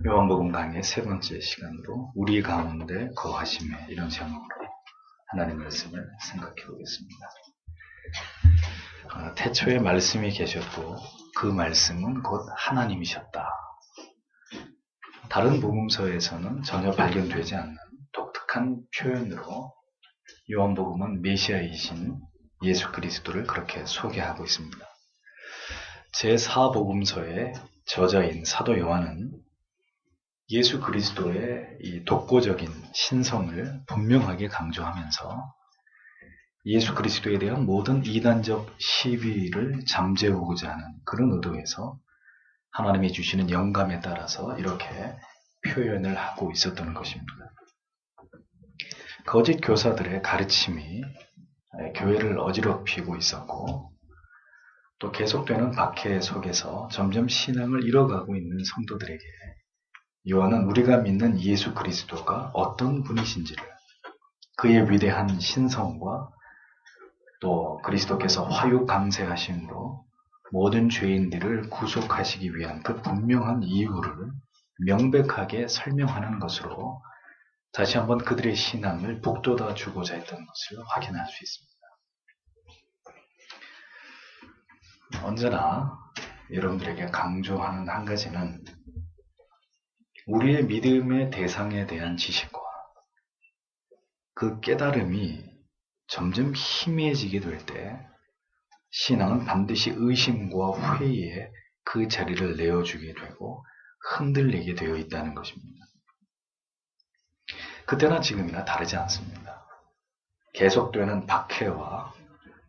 요한복음 강의 세 번째 시간으로 우리 가운데 거하심에 이런 제목으로 하나님의 말씀을 생각해 보겠습니다. 태초에 말씀이 계셨고 그 말씀은 곧 하나님이셨다. 다른 복음서에서는 전혀 발견되지 않는 독특한 표현으로 요한복음은 메시아이신 예수 그리스도를 그렇게 소개하고 있습니다. 제4복음서의 저자인 사도 요한은 예수 그리스도의 이 독보적인 신성을 분명하게 강조하면서 예수 그리스도에 대한 모든 이단적 시비를 잠재우고자 하는 그런 의도에서 하나님이 주시는 영감에 따라서 이렇게 표현을 하고 있었던 것입니다. 거짓 교사들의 가르침이 교회를 어지럽히고 있었고 또 계속되는 박해 속에서 점점 신앙을 잃어가고 있는 성도들에게 요한은 우리가 믿는 예수 그리스도가 어떤 분이신지를, 그의 위대한 신성과 또 그리스도께서 화유 강세하심으로 모든 죄인들을 구속하시기 위한 그 분명한 이유를 명백하게 설명하는 것으로 다시 한번 그들의 신앙을 북돋아 주고자 했던 것을 확인할 수 있습니다. 언제나 여러분들에게 강조하는 한 가지는 우리의 믿음의 대상에 대한 지식과 그 깨달음이 점점 희미해지게 될 때 신앙은 반드시 의심과 회의에 그 자리를 내어주게 되고 흔들리게 되어 있다는 것입니다. 그때나 지금이나 다르지 않습니다. 계속되는 박해와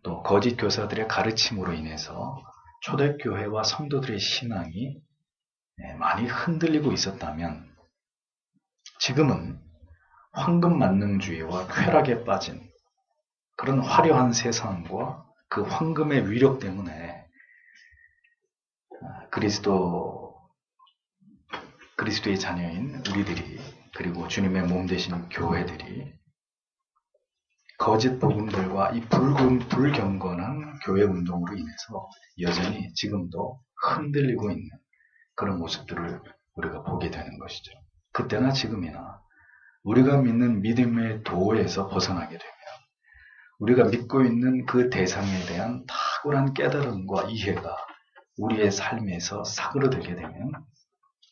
또 거짓 교사들의 가르침으로 인해서 초대교회와 성도들의 신앙이 많이 흔들리고 있었다면 지금은 황금만능주의와 쾌락에 빠진 그런 화려한 세상과 그 황금의 위력 때문에 그리스도의 자녀인 우리들이 그리고 주님의 몸 되신 교회들이 거짓 복음들과 이 불경건한 교회 운동으로 인해서 여전히 지금도 흔들리고 있는 그런 모습들을 우리가 보게 되는 것이죠. 그때나 지금이나 우리가 믿는 믿음의 도에서 벗어나게 되면 우리가 믿고 있는 그 대상에 대한 탁월한 깨달음과 이해가 우리의 삶에서 사그러들게 되면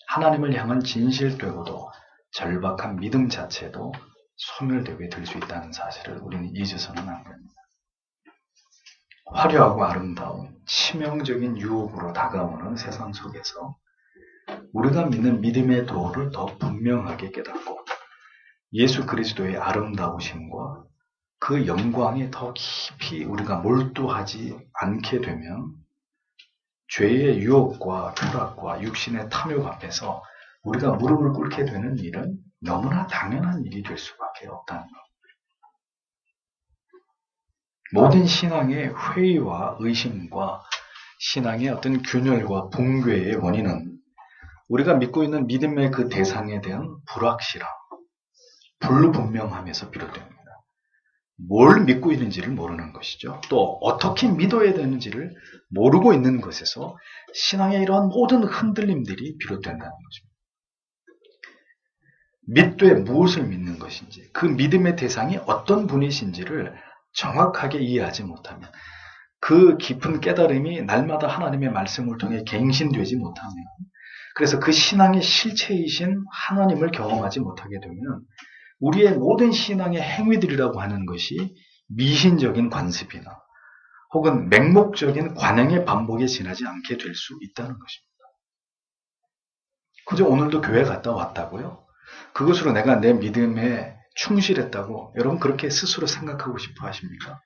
하나님을 향한 진실되고도 절박한 믿음 자체도 소멸되게 될 수 있다는 사실을 우리는 잊어서는 안 됩니다. 화려하고 아름다운 치명적인 유혹으로 다가오는 세상 속에서 우리가 믿는 믿음의 도를 더 분명하게 깨닫고 예수 그리스도의 아름다우심과 그 영광에 더 깊이 우리가 몰두하지 않게 되면 죄의 유혹과 쾌락과 육신의 탐욕 앞에서 우리가 무릎을 꿇게 되는 일은 너무나 당연한 일이 될 수밖에 없다는 것. 모든 신앙의 회의와 의심과 신앙의 어떤 균열과 붕괴의 원인은 우리가 믿고 있는 믿음의 그 대상에 대한 불확실함, 불분명함에서 비롯됩니다. 뭘 믿고 있는지를 모르는 것이죠. 또 어떻게 믿어야 되는지를 모르고 있는 것에서 신앙의 이러한 모든 흔들림들이 비롯된다는 것입니다. 믿되 무엇을 믿는 것인지, 그 믿음의 대상이 어떤 분이신지를 정확하게 이해하지 못하면, 그 깊은 깨달음이 날마다 하나님의 말씀을 통해 갱신되지 못하면, 그래서 그 신앙의 실체이신 하나님을 경험하지 못하게 되면 우리의 모든 신앙의 행위들이라고 하는 것이 미신적인 관습이나 혹은 맹목적인 관행의 반복에 지나지 않게 될 수 있다는 것입니다. 그저 오늘도 교회 갔다 왔다고요? 그것으로 내가 내 믿음에 충실했다고 여러분 그렇게 스스로 생각하고 싶어 하십니까?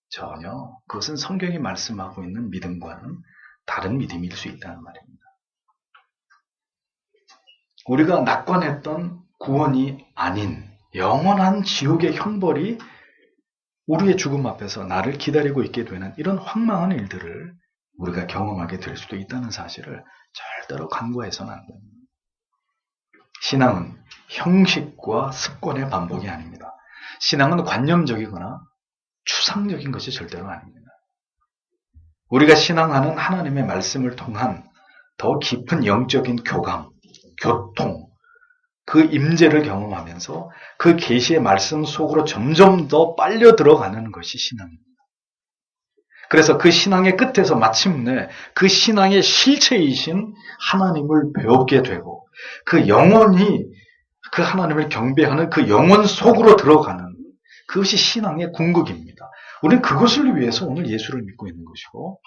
전혀. 그것은 성경이 말씀하고 있는 믿음과는 다른 믿음일 수 있다는 말입니다. 우리가 낙관했던 구원이 아닌 영원한 지옥의 형벌이 우리의 죽음 앞에서 나를 기다리고 있게 되는 이런 황망한 일들을 우리가 경험하게 될 수도 있다는 사실을 절대로 간과해서는 안 됩니다. 신앙은 형식과 습관의 반복이 아닙니다. 신앙은 관념적이거나 추상적인 것이 절대로 아닙니다. 우리가 신앙하는 하나님의 말씀을 통한 더 깊은 영적인 교감, 교통, 그 임재를 경험하면서 그 계시의 말씀 속으로 점점 더 빨려 들어가는 것이 신앙입니다. 그래서 그 신앙의 끝에서 마침내 그 신앙의 실체이신 하나님을 배우게 되고 그 영혼이 그 하나님을 경배하는 그 영혼 속으로 들어가는 그것이 신앙의 궁극입니다. 우리는 그것을 위해서 오늘 예수를 믿고 있는 것이고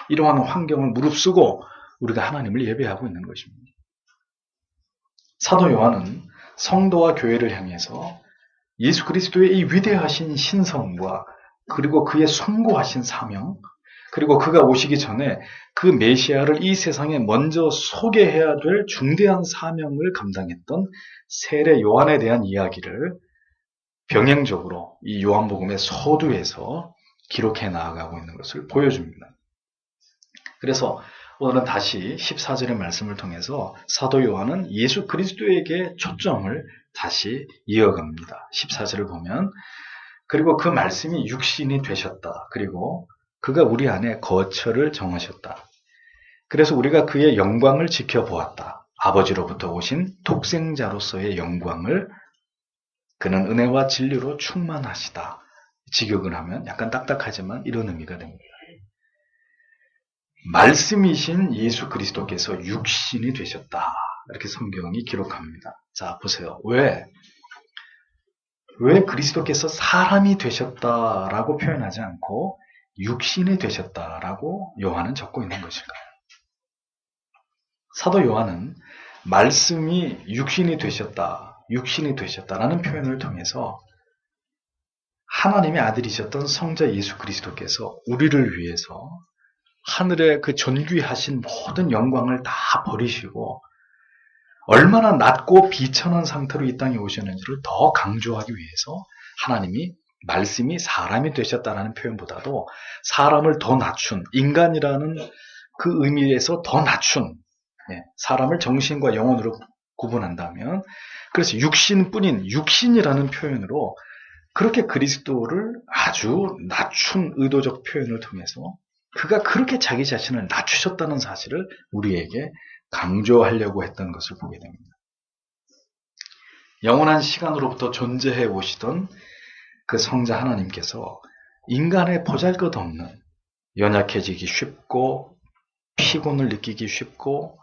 이러한 환경을 무릅쓰고 우리가 하나님을 예배하고 있는 것입니다. 사도 요한은 성도와 교회를 향해서 예수 그리스도의 이 위대하신 신성과 그리고 그의 숭고하신 사명, 그리고 그가 오시기 전에 그 메시아를 이 세상에 먼저 소개해야 될 중대한 사명을 감당했던 세례 요한에 대한 이야기를 병행적으로 이 요한복음의 서두에서 기록해 나아가고 있는 것을 보여줍니다. 그래서 오늘은 다시 14절의 말씀을 통해서 사도 요한은 예수 그리스도에게 초점을 다시 이어갑니다. 14절을 보면 그리고 그 말씀이 육신이 되셨다. 그리고 그가 우리 안에 거처를 정하셨다. 그래서 우리가 그의 영광을 지켜보았다. 아버지로부터 오신 독생자로서의 영광을 그는 은혜와 진리로 충만하시다. 직역을 하면 약간 딱딱하지만 이런 의미가 됩니다. 말씀이신 예수 그리스도께서 육신이 되셨다. 이렇게 성경이 기록합니다. 자, 보세요. 왜 그리스도께서 사람이 되셨다라고 표현하지 않고 육신이 되셨다라고 요한은 적고 있는 것일까요? 사도 요한은 말씀이 육신이 되셨다라는 표현을 통해서 하나님의 아들이셨던 성자 예수 그리스도께서 우리를 위해서 하늘의 그 존귀하신 모든 영광을 다 버리시고 얼마나 낮고 비천한 상태로 이 땅에 오셨는지를 더 강조하기 위해서 하나님이 말씀이 사람이 되셨다는 표현보다도 사람을 더 낮춘, 인간이라는 그 의미에서 더 낮춘, 사람을 정신과 영혼으로 구분한다면 그래서 육신뿐인 육신이라는 표현으로 그렇게 그리스도를 아주 낮춘 의도적 표현을 통해서 그가 그렇게 자기 자신을 낮추셨다는 사실을 우리에게 강조하려고 했던 것을 보게 됩니다. 영원한 시간으로부터 존재해 오시던 그 성자 하나님께서 인간의 보잘것없는 연약해지기 쉽고 피곤을 느끼기 쉽고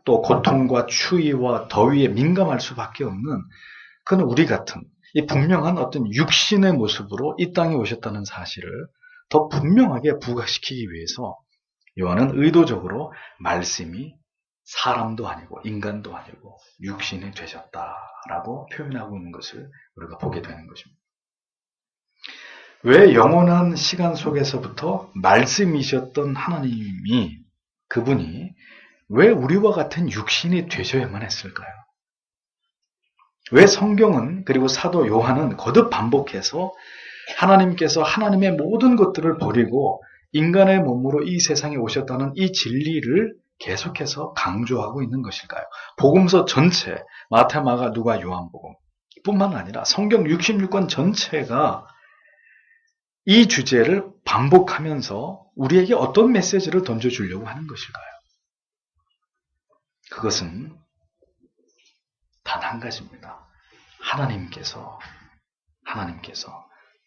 또 고통과 추위와 더위에 민감할 수밖에 없는 그는 우리 같은 이 분명한 어떤 육신의 모습으로 이 땅에 오셨다는 사실을 더 분명하게 부각시키기 위해서 요한은 의도적으로 말씀이 사람도 아니고 인간도 아니고 육신이 되셨다라고 표현하고 있는 것을 우리가 보게 되는 것입니다. 왜 영원한 시간 속에서부터 말씀이셨던 하나님이 그분이 왜 우리와 같은 육신이 되셔야만 했을까요? 왜 성경은 그리고 사도 요한은 거듭 반복해서 하나님께서 하나님의 모든 것들을 버리고 인간의 몸으로 이 세상에 오셨다는 이 진리를 계속해서 강조하고 있는 것일까요? 복음서 전체, 마태, 마가, 누가, 요한복음 뿐만 아니라 성경 66권 전체가 이 주제를 반복하면서 우리에게 어떤 메시지를 던져주려고 하는 것일까요? 그것은 단 한 가지입니다. 하나님께서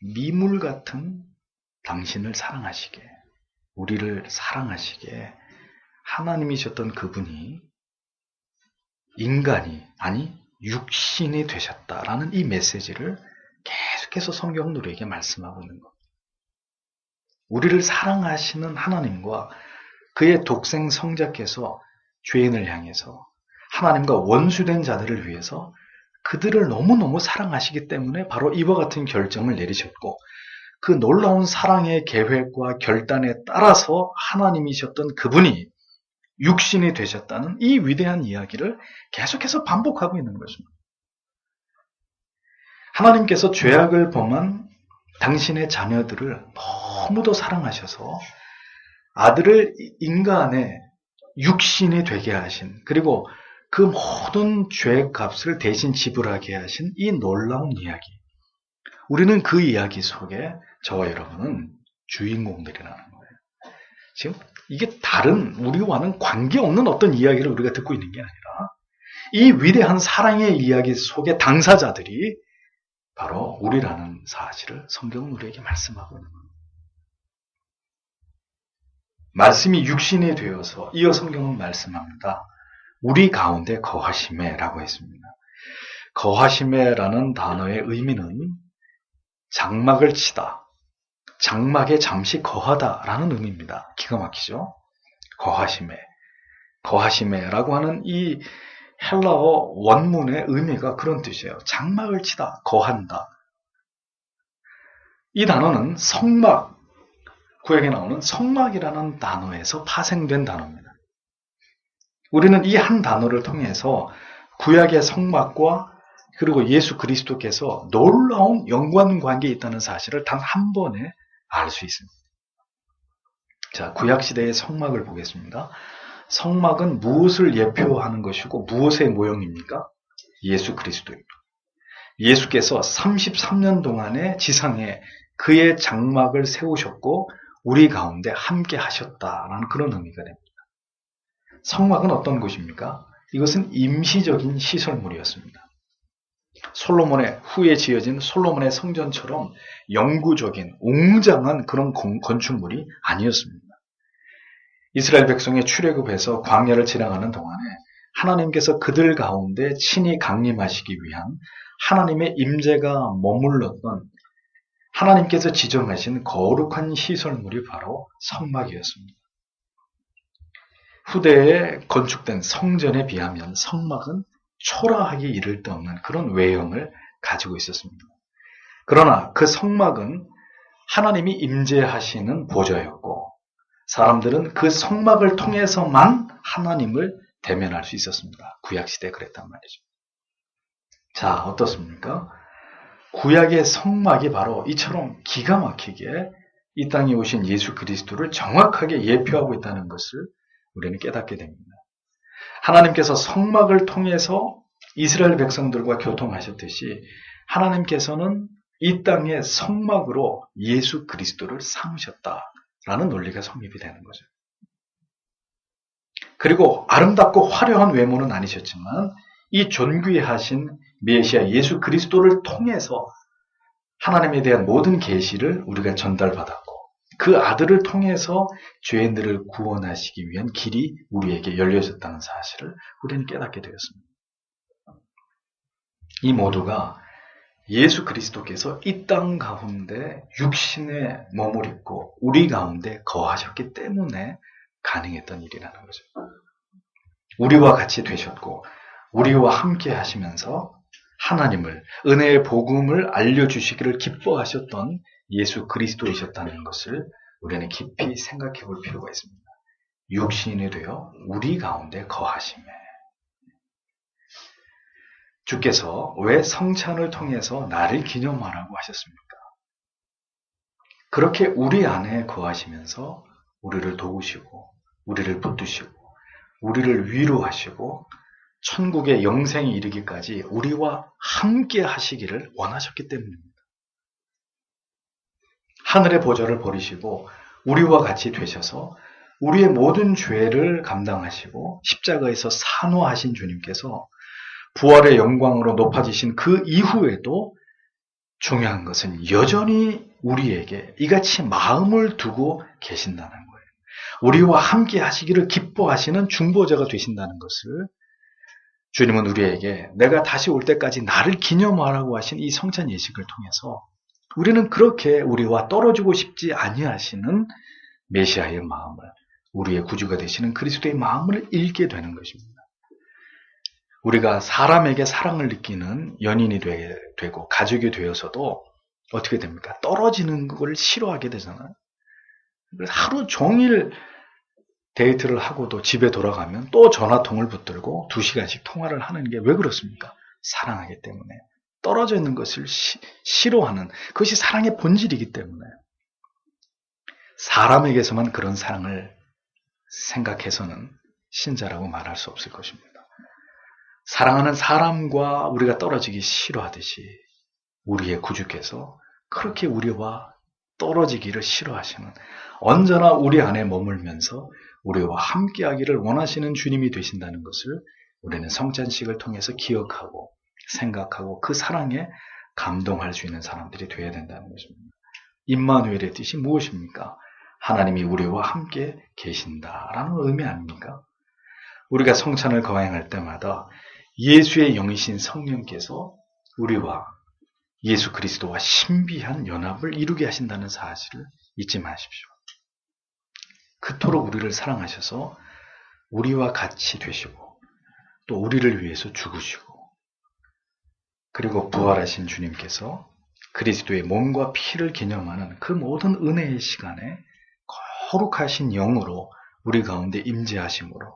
미물 같은 당신을 사랑하시게, 우리를 사랑하시게 하나님이셨던 그분이 인간이 아니 육신이 되셨다라는 이 메시지를 계속해서 성경은 우리에게 말씀하고 있는 겁니다. 우리를 사랑하시는 하나님과 그의 독생 성자께서 죄인을 향해서 하나님과 원수된 자들을 위해서 그들을 너무너무 사랑하시기 때문에 바로 이와 같은 결정을 내리셨고 그 놀라운 사랑의 계획과 결단에 따라서 하나님이셨던 그분이 육신이 되셨다는 이 위대한 이야기를 계속해서 반복하고 있는 것입니다. 하나님께서 죄악을 범한 당신의 자녀들을 너무도 사랑하셔서 아들을 인간의 육신이 되게 하신 그리고 그 모든 죄의 값을 대신 지불하게 하신 이 놀라운 이야기. 우리는 그 이야기 속에 저와 여러분은 주인공들이라는 거예요. 지금 이게 다른 우리와는 관계없는 어떤 이야기를 우리가 듣고 있는 게 아니라 이 위대한 사랑의 이야기 속의 당사자들이 바로 우리라는 사실을 성경은 우리에게 말씀하고 있는 겁니다. 말씀이 육신이 되어서 이어 성경은 말씀합니다. 우리 가운데 거하시매라고 했습니다. 거하시매라는 단어의 의미는 장막을 치다, 장막에 잠시 거하다라는 의미입니다. 기가 막히죠? 거하시매. 거하시매라고 하는 이 헬라어 원문의 의미가 그런 뜻이에요. 장막을 치다, 거한다. 이 단어는 성막, 구약에 나오는 성막이라는 단어에서 파생된 단어입니다. 우리는 이 한 단어를 통해서 구약의 성막과 그리고 예수 그리스도께서 놀라운 연관관계에 있다는 사실을 단 한 번에 알 수 있습니다. 자, 구약시대의 성막을 보겠습니다. 성막은 무엇을 예표하는 것이고 무엇의 모형입니까? 예수 그리스도입니다. 예수께서 33년 동안의 지상에 그의 장막을 세우셨고 우리 가운데 함께 하셨다라는 그런 의미가 됩니다. 성막은 어떤 곳입니까? 이것은 임시적인 시설물이었습니다. 솔로몬의 후에 지어진 솔로몬의 성전처럼 영구적인 웅장한 그런 건축물이 아니었습니다. 이스라엘 백성의 출애굽해서 광야를 지나가는 동안에 하나님께서 그들 가운데 친히 강림하시기 위한 하나님의 임재가 머물렀던 하나님께서 지정하신 거룩한 시설물이 바로 성막이었습니다. 후대에 건축된 성전에 비하면 성막은 초라하기 이를 데 없는 그런 외형을 가지고 있었습니다. 그러나 그 성막은 하나님이 임재하시는 보좌였고 사람들은 그 성막을 통해서만 하나님을 대면할 수 있었습니다. 구약시대에 그랬단 말이죠. 자, 어떻습니까? 구약의 성막이 바로 이처럼 기가 막히게 이 땅에 오신 예수 그리스도를 정확하게 예표하고 있다는 것을 우리는 깨닫게 됩니다. 하나님께서 성막을 통해서 이스라엘 백성들과 교통하셨듯이 하나님께서는 이 땅의 성막으로 예수 그리스도를 삼으셨다라는 논리가 성립이 되는 거죠. 그리고 아름답고 화려한 외모는 아니셨지만 이 존귀하신 메시아 예수 그리스도를 통해서 하나님에 대한 모든 계시를 우리가 전달받았고 그 아들을 통해서 죄인들을 구원하시기 위한 길이 우리에게 열려졌다는 사실을 우리는 깨닫게 되었습니다. 이 모두가 예수 그리스도께서 이 땅 가운데 육신에 머무르고 우리 가운데 거하셨기 때문에 가능했던 일이라는 거죠. 우리와 같이 되셨고 우리와 함께 하시면서 하나님을 은혜의 복음을 알려주시기를 기뻐하셨던 예수 그리스도이셨다는 것을 우리는 깊이 생각해 볼 필요가 있습니다. 육신이 되어 우리 가운데 거하심에 주께서 왜 성찬을 통해서 나를 기념하라고 하셨습니까? 그렇게 우리 안에 거하시면서 우리를 도우시고 우리를 붙드시고 우리를 위로하시고 천국의 영생에 이르기까지 우리와 함께 하시기를 원하셨기 때문입니다. 하늘의 보좌를 버리시고 우리와 같이 되셔서 우리의 모든 죄를 감당하시고 십자가에서 산호하신 주님께서 부활의 영광으로 높아지신 그 이후에도 중요한 것은 여전히 우리에게 이같이 마음을 두고 계신다는 거예요. 우리와 함께 하시기를 기뻐하시는 중보자가 되신다는 것을 주님은 우리에게 내가 다시 올 때까지 나를 기념하라고 하신 이 성찬 예식을 통해서 우리는 그렇게 우리와 떨어지고 싶지 아니하시는 메시아의 마음을 우리의 구주가 되시는 그리스도의 마음을 읽게 되는 것입니다. 우리가 사람에게 사랑을 느끼는 연인이 되고 가족이 되어서도 어떻게 됩니까? 떨어지는 걸 싫어하게 되잖아요. 하루 종일 데이트를 하고도 집에 돌아가면 또 전화통을 붙들고 2시간씩 통화를 하는 게 왜 그렇습니까? 사랑하기 때문에. 떨어져 있는 것을 싫어하는 그것이 사랑의 본질이기 때문에 사람에게서만 그런 사랑을 생각해서는 신자라고 말할 수 없을 것입니다. 사랑하는 사람과 우리가 떨어지기 싫어하듯이 우리의 구주께서 그렇게 우리와 떨어지기를 싫어하시는 언제나 우리 안에 머물면서 우리와 함께하기를 원하시는 주님이 되신다는 것을 우리는 성찬식을 통해서 기억하고 생각하고 그 사랑에 감동할 수 있는 사람들이 되어야 된다는 것입니다. 임마누엘의 뜻이 무엇입니까? 하나님이 우리와 함께 계신다라는 의미 아닙니까? 우리가 성찬을 거행할 때마다 예수의 영이신 성령께서 우리와 예수 그리스도와 신비한 연합을 이루게 하신다는 사실을 잊지 마십시오. 그토록 우리를 사랑하셔서 우리와 같이 되시고 또 우리를 위해서 죽으시고 그리고 부활하신 주님께서 그리스도의 몸과 피를 기념하는 그 모든 은혜의 시간에 거룩하신 영으로 우리 가운데 임재하심으로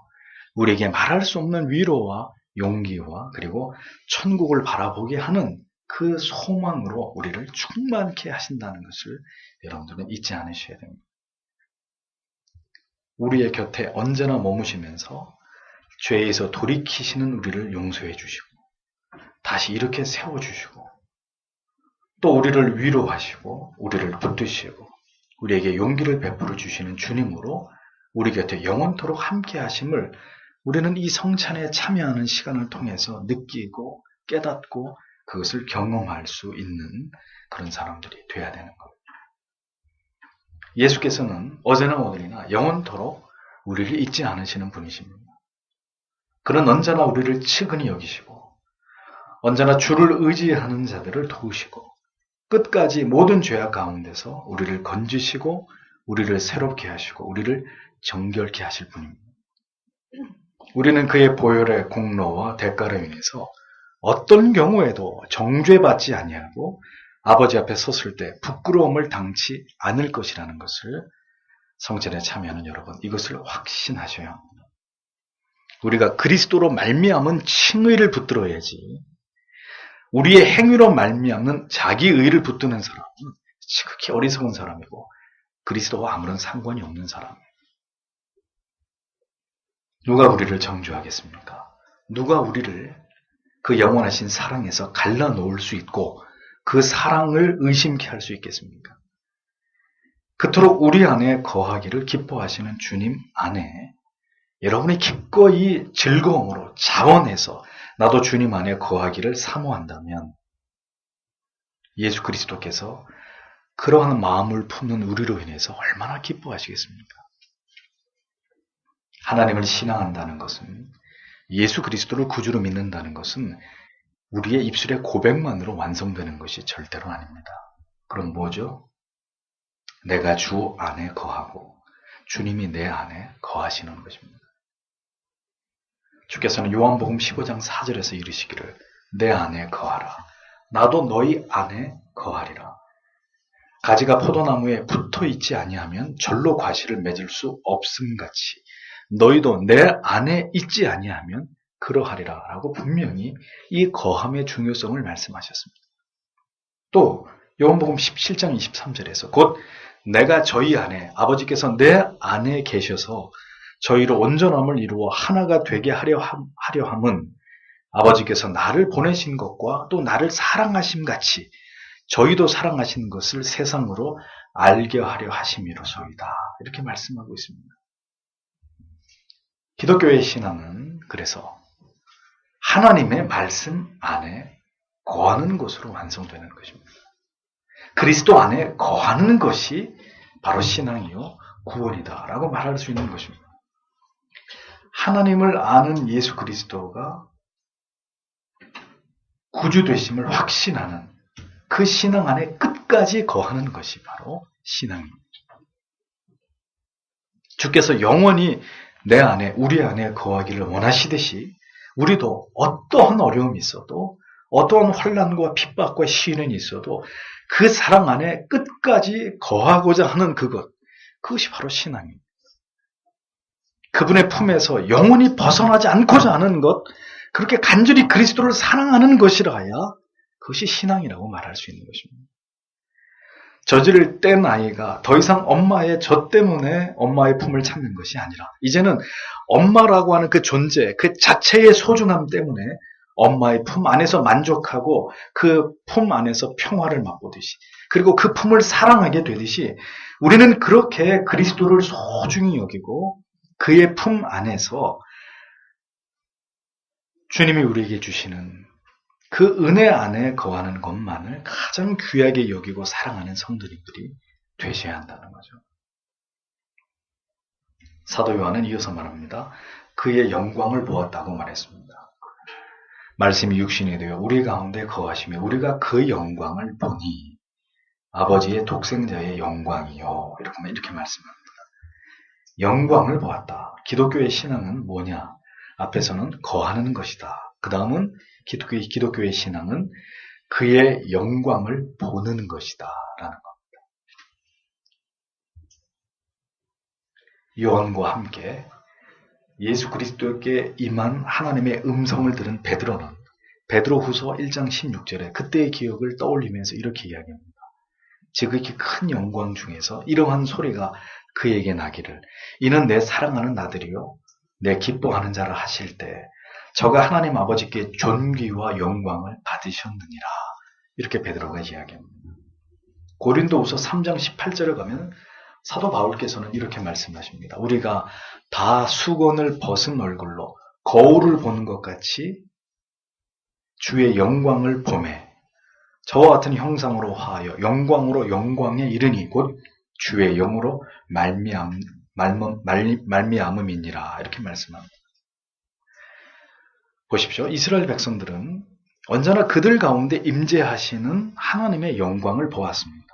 우리에게 말할 수 없는 위로와 용기와 그리고 천국을 바라보게 하는 그 소망으로 우리를 충만케 하신다는 것을 여러분들은 잊지 않으셔야 됩니다. 우리의 곁에 언제나 머무시면서 죄에서 돌이키시는 우리를 용서해 주시고 다시 이렇게 세워주시고 또 우리를 위로하시고 우리를 붙드시고 우리에게 용기를 베풀어 주시는 주님으로 우리 곁에 영원토록 함께 하심을 우리는 이 성찬에 참여하는 시간을 통해서 느끼고 깨닫고 그것을 경험할 수 있는 그런 사람들이 되어야 되는 겁니다. 예수께서는 어제나 오늘이나 영원토록 우리를 잊지 않으시는 분이십니다. 그는 언제나 우리를 측은히 여기시고 언제나 주를 의지하는 자들을 도우시고 끝까지 모든 죄악 가운데서 우리를 건지시고 우리를 새롭게 하시고 우리를 정결케 하실 분입니다. 우리는 그의 보혈의 공로와 대가로 인해서 어떤 경우에도 정죄받지 아니하고 아버지 앞에 섰을 때 부끄러움을 당치 않을 것이라는 것을 성찬에 참여하는 여러분, 이것을 확신하셔야 합니다. 우리가 그리스도로 말미암은 칭의를 붙들어야지 우리의 행위로 말미암는 자기 의를 붙드는 사람은 지극히 어리석은 사람이고 그리스도와 아무런 상관이 없는 사람이에요. 누가 우리를 정죄하겠습니까? 누가 우리를 그 영원하신 사랑에서 갈라놓을 수 있고 그 사랑을 의심케 할 수 있겠습니까? 그토록 우리 안에 거하기를 기뻐하시는 주님 안에 여러분이 기꺼이 즐거움으로 자원해서 나도 주님 안에 거하기를 사모한다면 예수 그리스도께서 그러한 마음을 품는 우리로 인해서 얼마나 기뻐하시겠습니까? 하나님을 신앙한다는 것은 예수 그리스도를 구주로 믿는다는 것은 우리의 입술의 고백만으로 완성되는 것이 절대로 아닙니다. 그럼 뭐죠? 내가 주 안에 거하고 주님이 내 안에 거하시는 것입니다. 주께서는 요한복음 15장 4절에서 이르시기를 내 안에 거하라. 나도 너희 안에 거하리라. 가지가 포도나무에 붙어 있지 아니하면 절로 과실을 맺을 수 없음같이 너희도 내 안에 있지 아니하면 그러하리라 라고 분명히 이 거함의 중요성을 말씀하셨습니다. 또 요한복음 17장 23절에서 곧 내가 저희 안에 아버지께서 내 안에 계셔서 저희로 온전함을 이루어 하나가 되게 하려 함은 아버지께서 나를 보내신 것과 또 나를 사랑하심 같이 저희도 사랑하신 것을 세상으로 알게 하려 하심이로소이다. 이렇게 말씀하고 있습니다. 기독교의 신앙은 그래서 하나님의 말씀 안에 거하는 것으로 완성되는 것입니다. 그리스도 안에 거하는 것이 바로 신앙이요 구원이다라고 말할 수 있는 것입니다. 하나님을 아는 예수 그리스도가 구주 되심을 확신하는 그 신앙 안에 끝까지 거하는 것이 바로 신앙입니다. 주께서 영원히 내 안에 우리 안에 거하기를 원하시듯이 우리도 어떠한 어려움이 있어도 어떠한 환난과 핍박과 시련이 있어도 그 사랑 안에 끝까지 거하고자 하는 그것이 바로 신앙입니다. 그분의 품에서 영원히 벗어나지 않고자 하는 것, 그렇게 간절히 그리스도를 사랑하는 것이라야 그것이 신앙이라고 말할 수 있는 것입니다. 젖을 뗀 아이가 더 이상 엄마의 젖 때문에 엄마의 품을 찾는 것이 아니라 이제는 엄마라고 하는 그 존재, 그 자체의 소중함 때문에 엄마의 품 안에서 만족하고 그 품 안에서 평화를 맛보듯이 그리고 그 품을 사랑하게 되듯이 우리는 그렇게 그리스도를 소중히 여기고 그의 품 안에서 주님이 우리에게 주시는 그 은혜 안에 거하는 것만을 가장 귀하게 여기고 사랑하는 성도님들이 되셔야 한다는 거죠. 사도 요한은 이어서 말합니다. 그의 영광을 보았다고 말했습니다. 말씀이 육신이 되어 우리 가운데 거하시며 우리가 그 영광을 보니 아버지의 독생자의 영광이요. 이렇게 말씀합니다. 영광을 보았다. 기독교의 신앙은 뭐냐? 앞에서는 거하는 것이다. 그 다음은 기독교의 신앙은 그의 영광을 보는 것이다. 라는 겁니다. 요한과 함께 예수 그리스도께 임한 하나님의 음성을 들은 베드로는 베드로후서 1장 16절에 그때의 기억을 떠올리면서 이렇게 이야기합니다. 지극히 큰 영광 중에서 이러한 소리가 그에게 나기를 이는 내 사랑하는 아들이요 내 기뻐하는 자라 하실 때 저가 하나님 아버지께 존귀와 영광을 받으셨느니라. 이렇게 베드로가 이야기합니다. 고린도후서 3장 18절에 가면 사도 바울께서는 이렇게 말씀하십니다. 우리가 다 수건을 벗은 얼굴로 거울을 보는 것 같이 주의 영광을 보매 저와 같은 형상으로 화하여 영광으로 영광에 이르니 곧 주의 영으로 말미암음이니라. 이렇게 말씀합니다. 보십시오. 이스라엘 백성들은 언제나 그들 가운데 임재하시는 하나님의 영광을 보았습니다.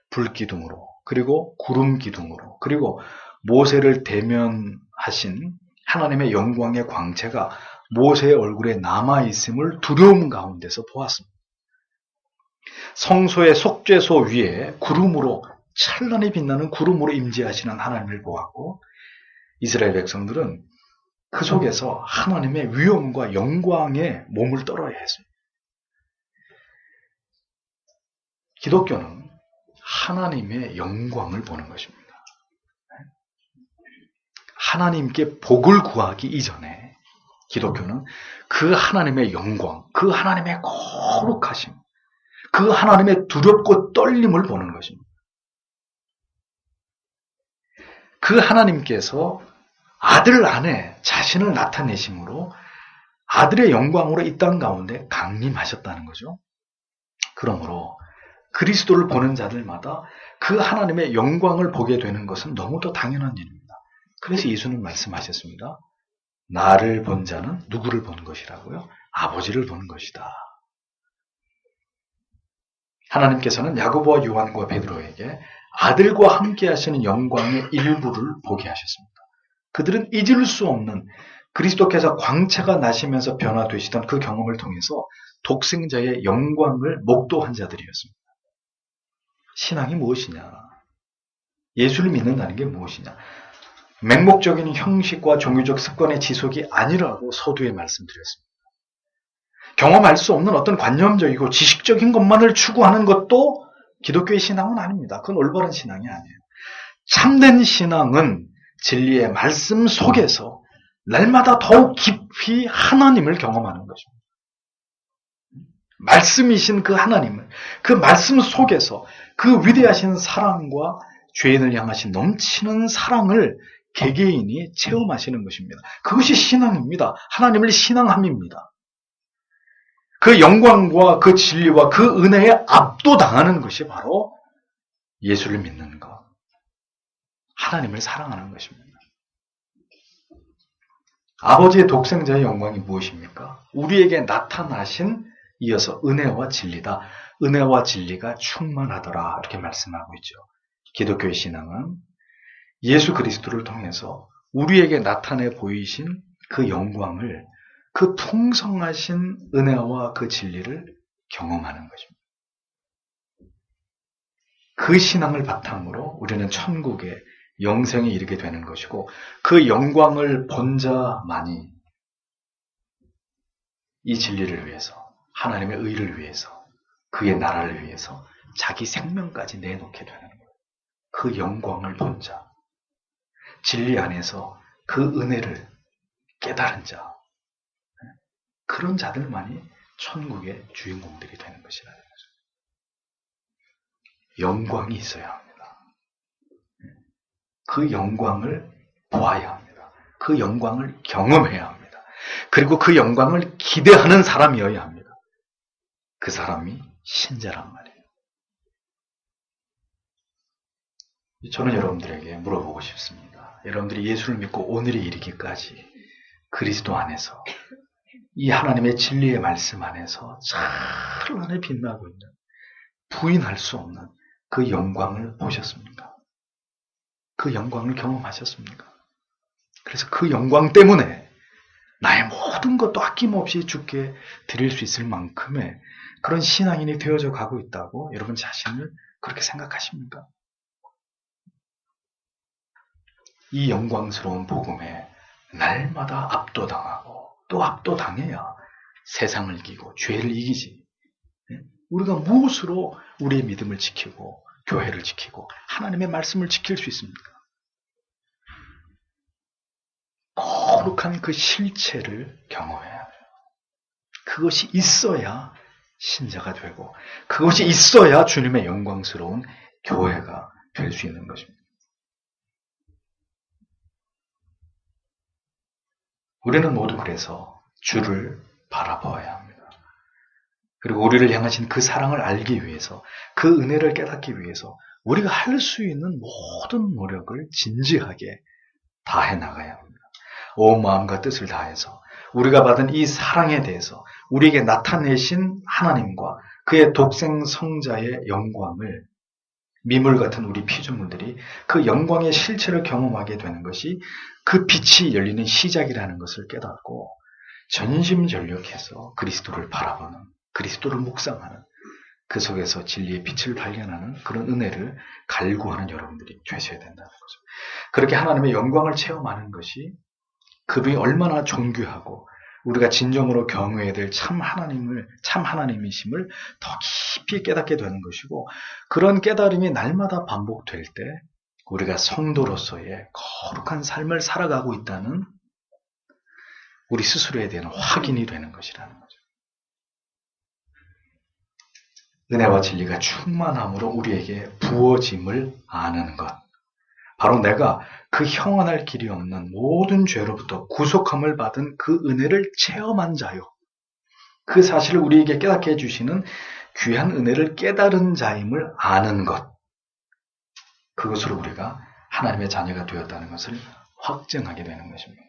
불기둥으로 그리고 구름기둥으로 그리고 모세를 대면하신 하나님의 영광의 광채가 모세의 얼굴에 남아있음을 두려움 가운데서 보았습니다. 성소의 속죄소 위에 구름으로 찬란히 빛나는 구름으로 임재하시는 하나님을 보았고 이스라엘 백성들은 그 속에서 하나님의 위엄과 영광에 몸을 떨어야 했습니다. 기독교는 하나님의 영광을 보는 것입니다. 하나님께 복을 구하기 이전에 기독교는 그 하나님의 영광, 그 하나님의 거룩하심, 그 하나님의 두렵고 떨림을 보는 것입니다. 그 하나님께서 아들 안에 자신을 나타내심으로 아들의 영광으로 이 땅 가운데 강림하셨다는 거죠. 그러므로 그리스도를 보는 자들마다 그 하나님의 영광을 보게 되는 것은 너무도 당연한 일입니다. 그래서 예수는 말씀하셨습니다. 나를 본 자는 누구를 본 것이라고요? 아버지를 본 것이다. 하나님께서는 야고보와 요한과 베드로에게 아들과 함께 하시는 영광의 일부를 보게 하셨습니다. 그들은 잊을 수 없는 그리스도께서 광채가 나시면서 변화되시던 그 경험을 통해서 독생자의 영광을 목도한 자들이었습니다. 신앙이 무엇이냐? 예수를 믿는다는 게 무엇이냐? 맹목적인 형식과 종교적 습관의 지속이 아니라고 서두에 말씀드렸습니다. 경험할 수 없는 어떤 관념적이고 지식적인 것만을 추구하는 것도 기독교의 신앙은 아닙니다. 그건 올바른 신앙이 아니에요. 참된 신앙은 진리의 말씀 속에서 날마다 더욱 깊이 하나님을 경험하는 것입니다. 말씀이신 그 하나님을, 그 말씀 속에서 그 위대하신 사랑과 죄인을 향하신 넘치는 사랑을 개개인이 체험하시는 것입니다. 그것이 신앙입니다. 하나님을 신앙함입니다. 그 영광과 그 진리와 그 은혜에 압도당하는 것이 바로 예수를 믿는 것, 하나님을 사랑하는 것입니다. 아버지의 독생자의 영광이 무엇입니까? 우리에게 나타나신 이어서 은혜와 진리다. 은혜와 진리가 충만하더라. 이렇게 말씀하고 있죠. 기독교의 신앙은 예수 그리스도를 통해서 우리에게 나타내 보이신 그 영광을, 그 풍성하신 은혜와 그 진리를 경험하는 것입니다. 그 신앙을 바탕으로 우리는 천국에 영생에 이르게 되는 것이고 그 영광을 본 자만이 이 진리를 위해서, 하나님의 의를 위해서, 그의 나라를 위해서 자기 생명까지 내놓게 되는 거예요. 그 영광을 본 자, 진리 안에서 그 은혜를 깨달은 자, 그런 자들만이 천국의 주인공들이 되는 것이라는 거죠. 영광이 있어야 합니다. 그 영광을 보아야 합니다. 그 영광을 경험해야 합니다. 그리고 그 영광을 기대하는 사람이어야 합니다. 그 사람이 신자란 말이에요. 저는 여러분들에게 물어보고 싶습니다. 여러분들이 예수를 믿고 오늘에 이르기까지 그리스도 안에서 이 하나님의 진리의 말씀 안에서 찬란히 빛나고 있는 부인할 수 없는 그 영광을 보셨습니까? 그 영광을 경험하셨습니까? 그래서 그 영광 때문에 나의 모든 것도 아낌없이 주께 드릴 수 있을 만큼의 그런 신앙인이 되어져 가고 있다고 여러분 자신을 그렇게 생각하십니까? 이 영광스러운 복음에 날마다 압도당하고 또 압도당해야 세상을 이기고 죄를 이기지. 우리가 무엇으로 우리의 믿음을 지키고 교회를 지키고 하나님의 말씀을 지킬 수 있습니까? 거룩한 그 실체를 경험해야 해요. 그것이 있어야 신자가 되고 그것이 있어야 주님의 영광스러운 교회가 될 수 있는 것입니다. 우리는 모두 그래서 주를 바라보아야 합니다. 그리고 우리를 향하신 그 사랑을 알기 위해서, 그 은혜를 깨닫기 위해서 우리가 할 수 있는 모든 노력을 진지하게 다해 나가야 합니다. 온 마음과 뜻을 다해서 우리가 받은 이 사랑에 대해서 우리에게 나타내신 하나님과 그의 독생 성자의 영광을 미물 같은 우리 피조물들이 그 영광의 실체를 경험하게 되는 것이 그 빛이 열리는 시작이라는 것을 깨닫고 전심전력해서 그리스도를 바라보는, 그리스도를 묵상하는, 그 속에서 진리의 빛을 발견하는 그런 은혜를 갈구하는 여러분들이 되셔야 된다는 거죠. 그렇게 하나님의 영광을 체험하는 것이 그분이 얼마나 존귀하고 우리가 진정으로 경외해야 될 참 하나님이심을 더 깊이 깨닫게 되는 것이고, 그런 깨달음이 날마다 반복될 때 우리가 성도로서의 거룩한 삶을 살아가고 있다는 우리 스스로에 대한 확인이 되는 것이라는 거죠. 은혜와 진리가 충만함으로 우리에게 부어짐을 아는 것, 바로 내가 그 형언할 길이 없는 모든 죄로부터 구속함을 받은 그 은혜를 체험한 자요. 그 사실을 우리에게 깨닫게 해주시는 귀한 은혜를 깨달은 자임을 아는 것. 그것으로 우리가 하나님의 자녀가 되었다는 것을 확증하게 되는 것입니다.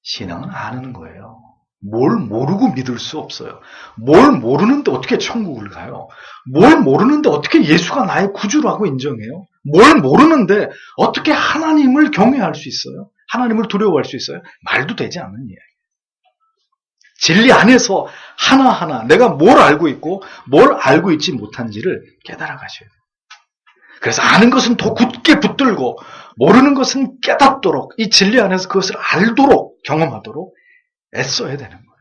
신앙은 아는 거예요. 뭘 모르고 믿을 수 없어요. 뭘 모르는데 어떻게 천국을 가요? 뭘 모르는데 어떻게 예수가 나의 구주라고 인정해요? 뭘 모르는데 어떻게 하나님을 경외할 수 있어요? 하나님을 두려워할 수 있어요? 말도 되지 않는 이야기예요. 진리 안에서 하나하나 내가 뭘 알고 있고 뭘 알고 있지 못한지를 깨달아 가셔야 돼요. 그래서 아는 것은 더 굳게 붙들고 모르는 것은 깨닫도록, 이 진리 안에서 그것을 알도록, 경험하도록 애써야 되는 거예요.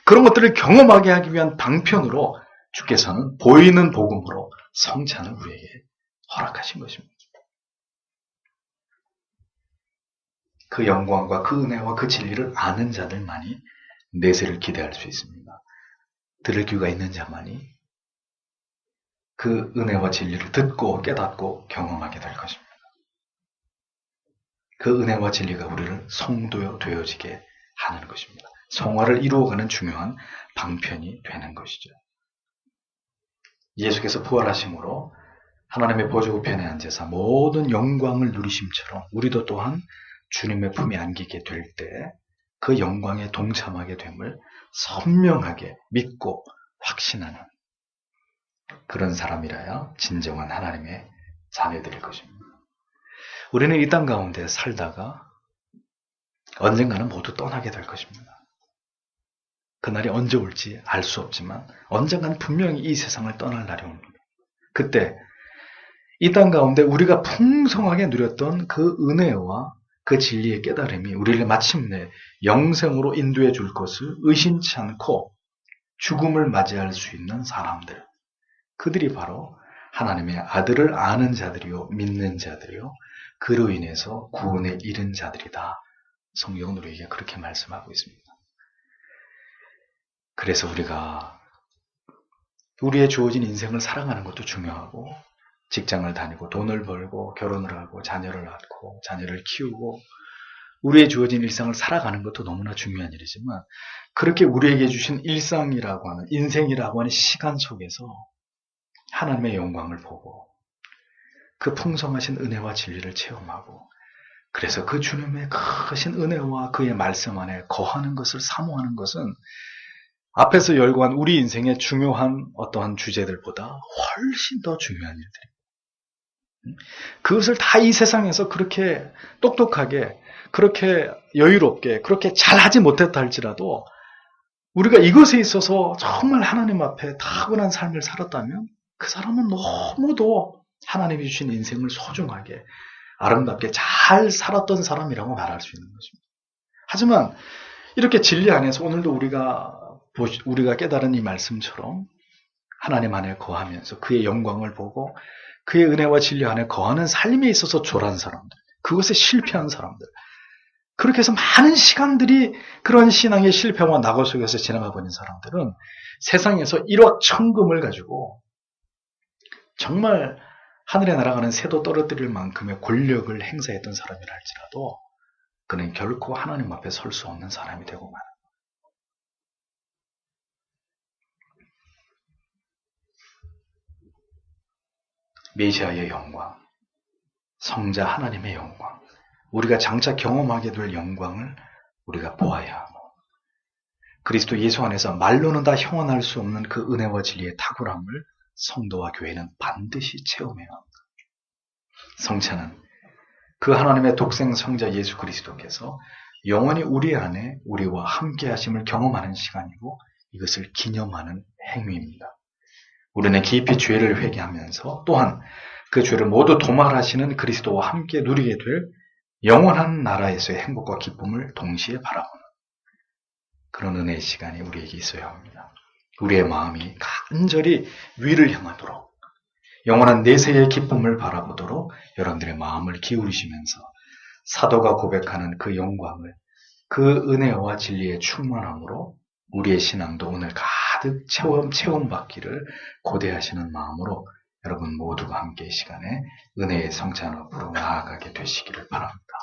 그런 것들을 경험하게 하기 위한 방편으로 주께서는 보이는 복음으로 성찬을 우리에게 허락하신 것입니다. 그 영광과 그 은혜와 그 진리를 아는 자들만이 내세를 기대할 수 있습니다. 들을 귀가 있는 자만이 그 은혜와 진리를 듣고 깨닫고 경험하게 될 것입니다. 그 은혜와 진리가 우리를 성도 되어지게 하는 것입니다. 성화를 이루어가는 중요한 방편이 되는 것이죠. 예수께서 부활하심으로 하나님의 보좌 우편에 앉아서 모든 영광을 누리심처럼 우리도 또한 주님의 품에 안기게 될 때 그 영광에 동참하게 됨을 선명하게 믿고 확신하는 그런 사람이라야 진정한 하나님의 자녀들일 것입니다. 우리는 이 땅 가운데 살다가 언젠가는 모두 떠나게 될 것입니다. 그날이 언제 올지 알 수 없지만 언젠가는 분명히 이 세상을 떠날 날이 옵니다. 그때 이 땅 가운데 우리가 풍성하게 누렸던 그 은혜와 그 진리의 깨달음이 우리를 마침내 영생으로 인도해 줄 것을 의심치 않고 죽음을 맞이할 수 있는 사람들, 그들이 바로 하나님의 아들을 아는 자들이요 믿는 자들이요 그로 인해서 구원에 이른 자들이다. 성경은 우리에게 그렇게 말씀하고 있습니다. 그래서 우리가 우리의 주어진 인생을 살아가는 것도 중요하고, 직장을 다니고 돈을 벌고 결혼을 하고 자녀를 낳고 자녀를 키우고 우리의 주어진 일상을 살아가는 것도 너무나 중요한 일이지만 그렇게 우리에게 주신 일상이라고 하는 인생이라고 하는 시간 속에서 하나님의 영광을 보고 그 풍성하신 은혜와 진리를 체험하고 그래서 그 주님의 크신 은혜와 그의 말씀 안에 거하는 것을 사모하는 것은 앞에서 열거한 우리 인생의 중요한 어떠한 주제들보다 훨씬 더 중요한 일들입니다. 그것을 다 이 세상에서 그렇게 똑똑하게, 그렇게 여유롭게, 그렇게 잘하지 못했다 할지라도 우리가 이것에 있어서 정말 하나님 앞에 타고난 삶을 살았다면 그 사람은 너무도 하나님이 주신 인생을 소중하게, 아름답게 잘 살았던 사람이라고 말할 수 있는 것입니다. 하지만 이렇게 진리 안에서 오늘도 우리가 깨달은 이 말씀처럼 하나님 안에 거하면서 그의 영광을 보고 그의 은혜와 진리 안에 거하는 삶에 있어서 졸한 사람들, 그것에 실패한 사람들, 그렇게 해서 많은 시간들이 그런 신앙의 실패와 낙오 속에서 지나가 버린 사람들은 세상에서 1억 천금을 가지고 정말 하늘에 날아가는 새도 떨어뜨릴 만큼의 권력을 행사했던 사람이라 할지라도 그는 결코 하나님 앞에 설 수 없는 사람이 되고 말. 메시아의 영광, 성자 하나님의 영광, 우리가 장차 경험하게 될 영광을 우리가 보아야 하고 그리스도 예수 안에서 말로는 다 형언할 수 없는 그 은혜와 진리의 탁월함을 성도와 교회는 반드시 체험해야 합니다. 성찬은 그 하나님의 독생 성자 예수 그리스도께서 영원히 우리 안에 우리와 함께 하심을 경험하는 시간이고 이것을 기념하는 행위입니다. 우리는 깊이 죄를 회개하면서 또한 그 죄를 모두 도말하시는 그리스도와 함께 누리게 될 영원한 나라에서의 행복과 기쁨을 동시에 바라보는 그런 은혜의 시간이 우리에게 있어야 합니다. 우리의 마음이 간절히 위를 향하도록 영원한 내세의 기쁨을 바라보도록 여러분들의 마음을 기울이시면서 사도가 고백하는 그 영광을 그 은혜와 진리의 충만함으로 우리의 신앙도 오늘 가득 체험받기를 고대하시는 마음으로 여러분 모두가 함께 이 시간에 은혜의 성찬 앞으로 나아가게 되시기를 바랍니다.